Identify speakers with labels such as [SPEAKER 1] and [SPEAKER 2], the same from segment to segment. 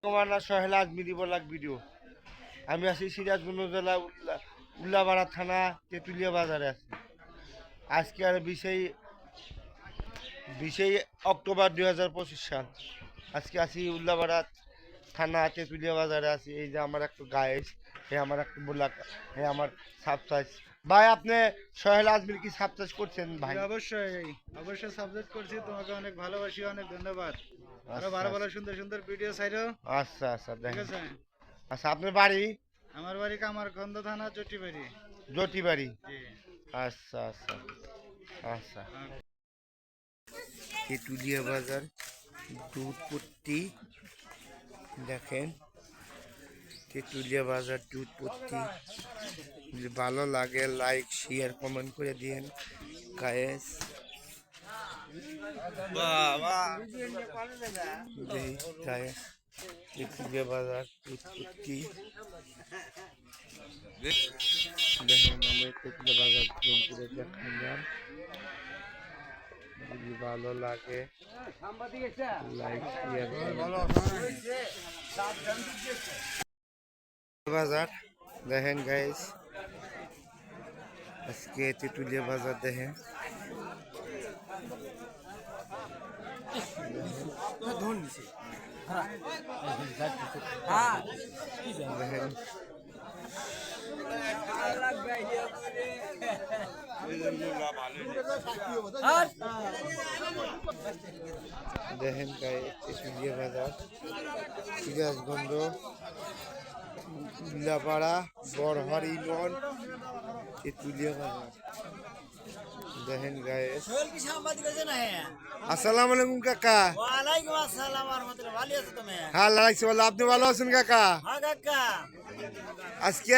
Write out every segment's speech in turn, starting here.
[SPEAKER 1] কমানা সহেলা Ajmeri block video. আমি আছি সিরাজগঞ্জ জেলা উল্লাপাড়া থানা তেঁতুলিয়া বাজারে আছি। আজকে আর 20 অক্টোবর 2025 সাল। আজকে আছি উল্লাপাড়া থানা তেঁতুলিয়া বাজারে আছি। এই যে আমার একটা গায়েস, হে আমার একটা বোলাক, হে আমার সাবচাইজ। ভাই আপনি সহেল আজমির কি সাবচাইজ করছেন ভাই?
[SPEAKER 2] অবশ্যই অবশ্যই সাবজেক্ট করছি। তোমাকে অনেক ভালোবাসি, অনেক ধন্যবাদ। আরো
[SPEAKER 1] আচ্ছা
[SPEAKER 2] ভালো ভালো সুন্দর সুন্দর ভিডিও চাইরো।
[SPEAKER 1] আচ্ছা আচ্ছা
[SPEAKER 2] ঠিক
[SPEAKER 1] দেখেন।
[SPEAKER 2] আছে।
[SPEAKER 1] আচ্ছা আপনার বাড়ি?
[SPEAKER 2] আমার বাড়ি কামারখন্দ থানা জটিবাড়ি।
[SPEAKER 1] জটিবাড়ি।
[SPEAKER 2] জি।
[SPEAKER 1] আচ্ছা আচ্ছা আচ্ছা। তেঁতুলিয়া বাজার দুধপট্টি দেখেন। তেঁতুলিয়া বাজার দুধপট্টি। যদি ভালো লাগে লাইক শেয়ার কমেন্ট করে দিন গায়েস। তেঁতুলিয়া বাজার দুধপট্টি দেখেন। আমি তেঁতুলিয়া বাজার করে দেখালাম। যদি ভালো লাগে লাইক শেয়ার বাজার দেখেন গাইস। আজকে তেঁতুলিয়া বাজার দেখেন। দেখেন দেখেন গাইস তেঁতুলিয়া বাজার সিরাজগঞ্জ উল্লাপাড়া বড়হার ইউনিয়ন তেঁতুলিয়া বাজার দেখেন গাইস। আসসালামু আলাইকুম কাকা।
[SPEAKER 3] ওয়ালাইকুম আসসালাম ওয়া রাহমাতুল্লাহ। ভালো আছো তুমি?
[SPEAKER 1] হ্যাঁ লাগাইছি বলো। আপনি ভালো আছেন কাকা?
[SPEAKER 3] হ্যাঁ কাকা।
[SPEAKER 1] আজকে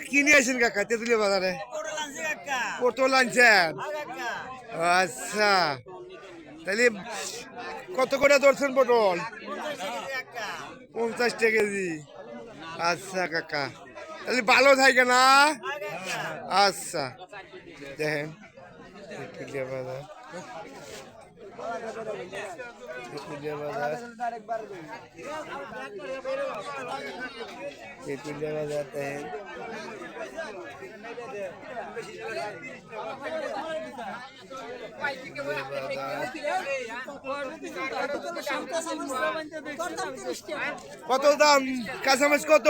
[SPEAKER 1] কি নিয়ে আসেন কাকা তেঁতুলিয়া বাজারে?
[SPEAKER 3] পটল আনছি কাকা।
[SPEAKER 1] পটল আনছেন?
[SPEAKER 3] হ্যাঁ কাকা।
[SPEAKER 1] আচ্ছা তাহলে কত করে ধরছেন পটল?
[SPEAKER 3] 50 টাকা কাকা।
[SPEAKER 1] 50 টাকা কেজি। আচ্ছা কাকা তাহলে ভালো থাকে না?
[SPEAKER 3] হ্যাঁ কাকা।
[SPEAKER 1] আচ্ছা দেখেন তেঁতুলিয়া বাজার। তেঁতুলিয়া বাজার তেঁতুলিয়া বাজার দেখেন। কত দাম কাঁচামাছ? কত?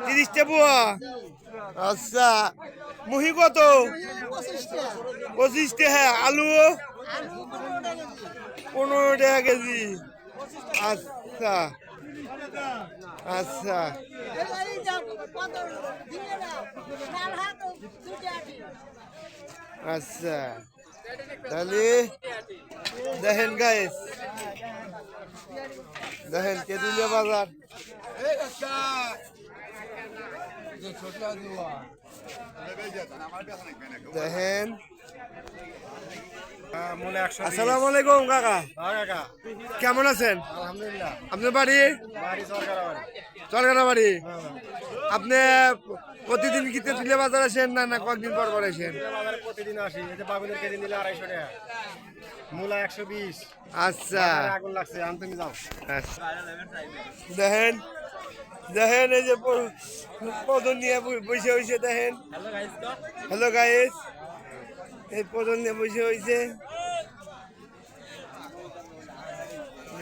[SPEAKER 1] 30 টাকা। আচ্ছা মুহি কত? 25 টাকা। আলু 15 টাকা কেজি। আচ্ছা আচ্ছা আচ্ছা তাহলে দেখেন গাইস দেখেন তেঁতুলিয়া বাজার দেখেন। আসসালামু আলাইকুম কাকা। কেমন আছেন?
[SPEAKER 2] আলহামদুলিল্লাহ।
[SPEAKER 1] আপনার বাড়ি?
[SPEAKER 2] বাড়ি সরকার বাড়ি।
[SPEAKER 1] চরগানা বাড়ি। আপনি প্রতিদিন কি তেঁতুলিয়া বাজার আসেন না না কয়েকদিন পর পর আসেন?
[SPEAKER 2] বাজারে প্রতিদিন আসি। এই যে বাগুনের কেজি নিলে 250 টাকা, মূলা 120।
[SPEAKER 1] আচ্ছা
[SPEAKER 2] আগুন লাগছে, আন তুমি যাও।
[SPEAKER 1] আচ্ছা। দেখেন দেখেন এই যে পদন নিয়ে বসে হয়েছে দেখেন। হ্যালো গাইস এই পদন নিয়ে বসে হয়েছে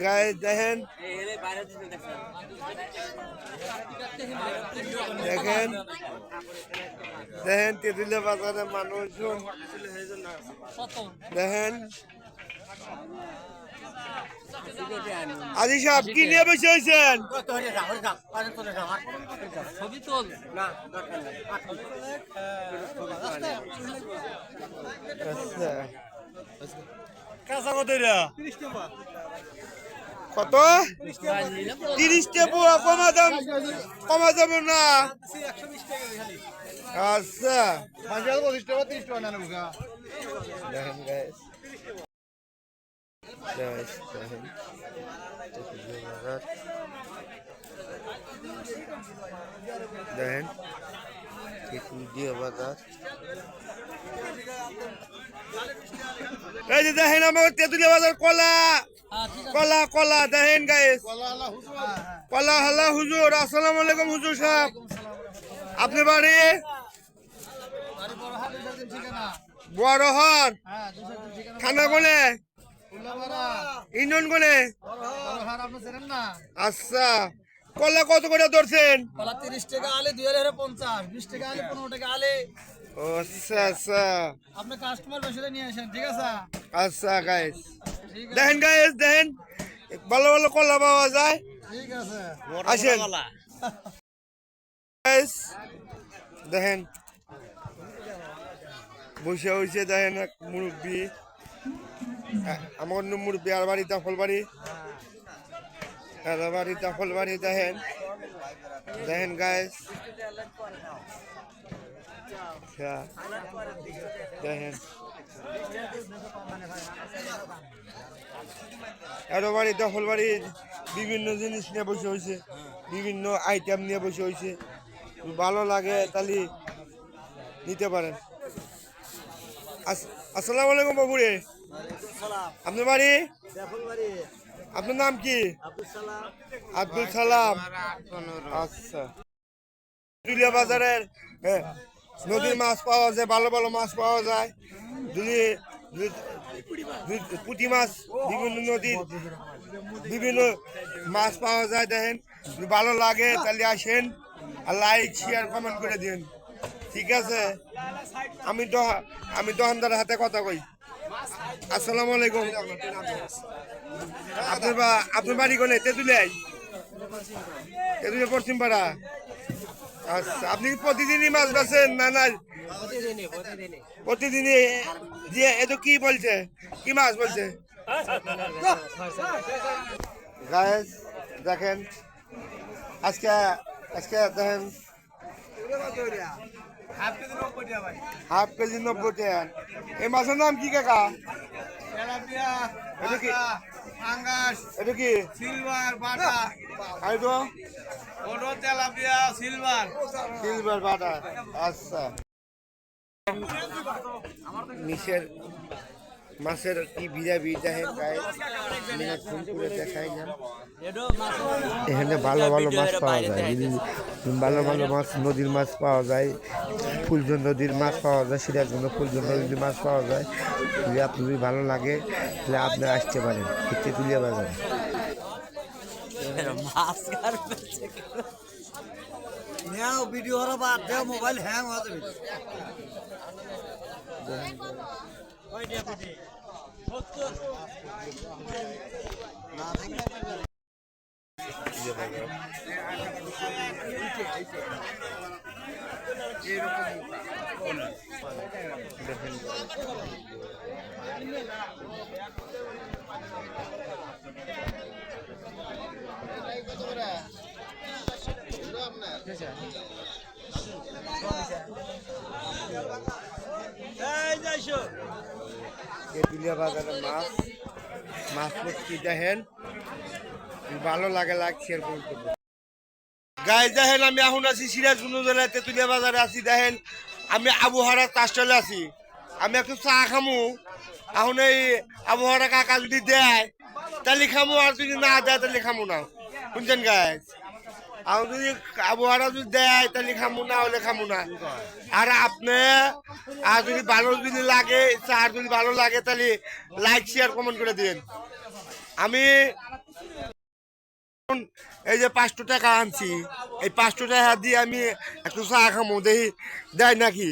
[SPEAKER 1] গাইস দেখেন দেখেন দেখেন তেঁতুলিয়া বাজারে মানুষজন দেখেন। আজি সাহেব কি নিয়ে বসে হয়েছেন? আচ্ছা কাঁচা কত? কত? 30 টাকা। কমা যাবে না? আচ্ছা দেখেন গাইস দেখেন দেখেন তেঁতুলিয়া বাজার। এই যে দেখেন আমার তেঁতুলিয়া বাজার কলা কলা কলা দেখেন গাইস কলা হাল্লা হুজুর আসসালামু আলাইকুম হুজুর সাহেব আপনি বাড়ি বড়হাট থানা কোনে ইউনিয়ন কোনে আচ্ছা কলা কত করে ধরছেন
[SPEAKER 3] 30 টাকা আলে 2050 20 টাকা আলে 15 টাকা আলে
[SPEAKER 1] ও আচ্ছা আচ্ছা
[SPEAKER 3] আপনি কাস্টমার বেশি নিয়ে আসেন ঠিক আছে
[SPEAKER 1] আচ্ছা গাইস দেখেন গাইস দেখেন ভালো ভালো কলা পাওয়া যায়
[SPEAKER 3] ঠিক আছে
[SPEAKER 1] আসেন গাইস দেখেন বসে হয়েছে দেখেন এক মুরব্বী আমার মুরব্বী আর বাড়ি দখলবাড়ি বাড়ি দখলবাড়ি দেখেন দেখেন গাইস দেখেন আরো বাড়ি দখল বাড়ি বিভিন্ন জিনিস নিয়ে বসে হয়েছে বিভিন্ন আইটেম নিয়ে বসে হয়েছে ভালো লাগে তাহলে নিতে পারেন আসসালামু আলাইকুম বাবুরে আপনার বাড়ি আপনার নাম কি আব্দুল সালাম আচ্ছা তুলিয়া বাজারের নদীর মাছ পাওয়া যায় ভালো ভালো মাছ পাওয়া যায় যদি পুঁটি মাছ বিভিন্ন নদীর বিভিন্ন মাছ পাওয়া যায় দেখেন ভালো লাগে তাহলে আসেন আর লাইক শেয়ার কমেন্ট করে দিন ঠিক আছে আমি দোকানদারের হাতে কথা কই আসসালামু আলাইকুম আপনার বাড়ি কোনে তেঁতুলিয়ায় তেঁতুলিয়া পশ্চিম পাড়া আচ্ছা আপনি কি প্রতিদিনই মাছ বেচেন না না প্রতিদিনই দিয়ে এ তো কি বলছে কি মাছ বলছে গায়েস দেখেন আজকে আজকে দেখেন হাফ কেজি 90 টাকা এই মাছের নাম কি কাকা এটা কি এটা কি
[SPEAKER 2] সিলভার বাটা
[SPEAKER 1] আর তো
[SPEAKER 2] ওটো তেলাপিয়া সিলভার
[SPEAKER 1] সিলভার বাটা আচ্ছা নিচের মাছের কি বিরাবি দেখেন গায়ে মিনার ফোন করে দেখাই যান এখানে ভালো ভালো মাছ পাওয়া যায় ভালো ভালো মাছ নদীর মাছ পাওয়া যায় ফুলজন নদীর মাছ পাওয়া যায় সেটার জন্য ফুলজন নদীর মাছ পাওয়া যায় যদি আপনি যদি ভালো লাগে তাহলে আপনি আসতে পারেন তেঁতুলিয়া বাজারে
[SPEAKER 3] ভিডিও হলো বাদ দেও মোবাইল হ্যাং হয়ে যাবে
[SPEAKER 1] তেঁতুলিয়া বাজারের মাছ কি দেখেন ভালো লাগে লাগছে গায়ে দেখেন আমি এখন আছি সিরাজগঞ্জ জেলায় তেঁতুলিয়া বাজারে আছি দেখেন আমি আবহাওয়ার তাস্টলে আছি আমি একটু চা খামু এখন এই আবহাওয়ার কাকা যদি দেয় তাহলে খামু আর যদি না দেয় তাহলে খামু না শুনছেন গায়ে এখন যদি আবহাওয়া যদি দেয় তাহলে খামু না হলে খামু না আর আপনি আর যদি ভালো যদি লাগে চা যদি ভালো লাগে তাহলে লাইক শেয়ার কমেন্ট করে দিন আমি এই যে 500 টাকা আনছি এই 500 টাকা দিয়ে আমি একটু চা খামো দেখি দেয় নাকি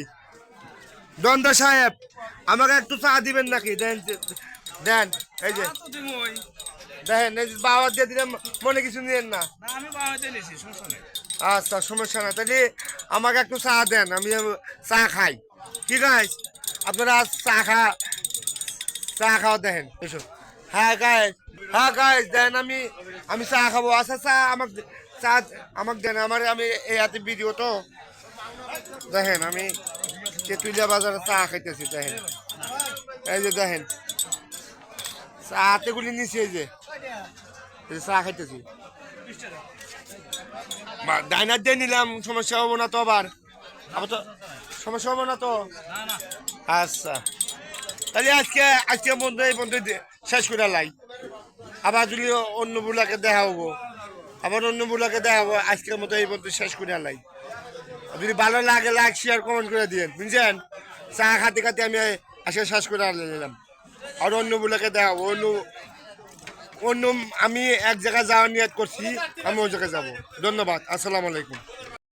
[SPEAKER 1] দন্দা সাহেব আমাকে একটু চা দিবেন নাকি দেন দেন এই যে দেখেন এই যে বাবা দিয়ে দিলে মনে কিছু নিয়েন না আচ্ছা সমস্যা না তাহলে আমাকে একটু চা দেন আমি চা খাই ঠিক আছে আপনারা চা খাওয়া দেখেন এসো হ্যাঁ গাইস দেন আমি চা খাবো আচ্ছা চা আমাকে দেন আমি এই হাতে ভিডিও তো দেখেন আমি তেঁতুলিয়া বাজারে চা খাইতেছি দেখেন এই যে দেখেন চা হাতেগুলি নিচে এই যে চা খাইতেছি ডাইনার দিয়ে নিলাম সমস্যা হবো না তো আবার তো সমস্যা হবো না তো আচ্ছা তাহলে আজকে বন্ধু এই বন্ধু শেষ করে লাই আবার যদি অন্য বুলাকে দেখা হবো, আবার অন্য বুলাকে দেখা হবো। আজকের মতো এই পর্যন্ত শেষ করে আলাই। যদি ভালো লাগে লাইক শেয়ার কমেন্ট করে দিন, বুঝছেন? চা খাতে খাতে আমি আজকে শেষ করে নিলাম। আর অন্য বুলাকে দেখা হবো। অন্য আমি এক জায়গায় যাওয়ার নিয়ত করছি, আমি ওই জায়গায় যাবো। ধন্যবাদ, আসসালামু আলাইকুম।